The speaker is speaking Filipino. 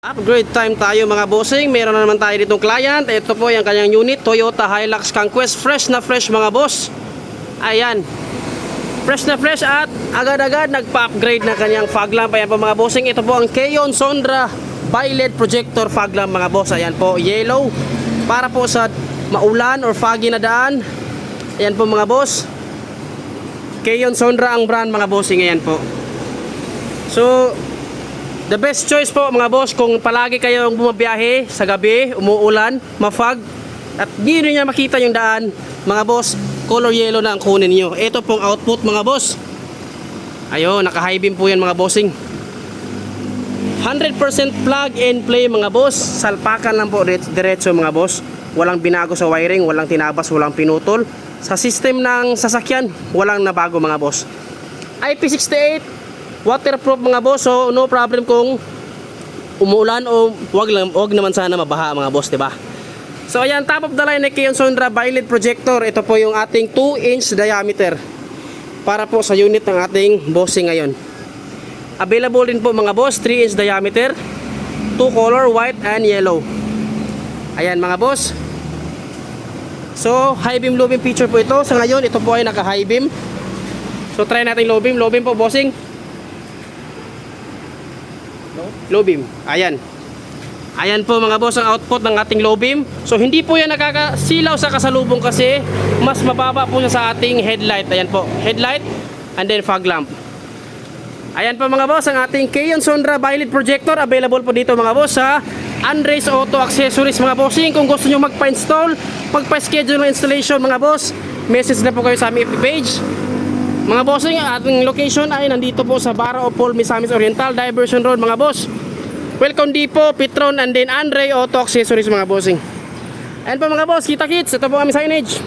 Upgrade time tayo mga bossing. Meron na naman tayo ditong client. Ito po yung kanyang unit, Toyota Hilux Conquest. Fresh na fresh mga boss. Ayan. Fresh na fresh at agad-agad nagpa-upgrade na kanyang fog lamp. Ayan po mga bossing. Ito po ang Keon Sonra Bi-LED Projector fog lamp mga boss. Ayan po, yellow. Para po sa maulan or foggy na daan. Ayan po mga boss. Keon Sonra ang brand mga bossing. Ayan po. So, the best choice po mga boss kung palagi kayong bumabiyahe sa gabi, umuulan, mafog at di nyo makita yung daan mga boss, color yellow na ang kunin nyo. Ito pong output mga boss. Ayun, naka high beam po yan mga bossing. 100% plug and play mga boss. Salpakan lang po diretso mga boss. Walang binago sa wiring, walang tinabas, walang pinutol. Sa system ng sasakyan, walang nabago mga boss. IP68 waterproof mga boss, so no problem kung umuulan o wag naman sana mabaha mga boss, 'di ba? So ayan, top of the line na Keon Sonra Bi-LED projector. Ito po yung ating 2-inch diameter para po sa unit ng ating bossing ngayon. Available din po mga boss, 3-inch diameter, 2 color, white and yellow. Ayan mga boss. So high beam low beam feature po ito. Sa ngayon ito po ay naka high beam. So try natin low beam po bossing. Low beam. Ayan. Ayan po mga boss ang output ng ating low beam. So hindi po yan nakakasilaw sa kasalubong kasi mas mababa po siya sa ating headlight. Ayan po. Headlight and then fog lamp. Ayan po mga boss ang ating Keon Sonra Bi-LED projector. Available po dito mga boss sa Andres Auto Accessories mga bossing. Kung gusto nyo magpa-install, magpa-schedule ng installation mga boss, message na po kayo sa aming FB page. Mga bossing, ating location ay nandito po sa Bara of Paul, Misamis Oriental, Diversion Road mga boss. Welcome Depot, Petron and then Andre Auto Accessories mga bossing. Ayan po mga boss, kita kits, ito po kami signage.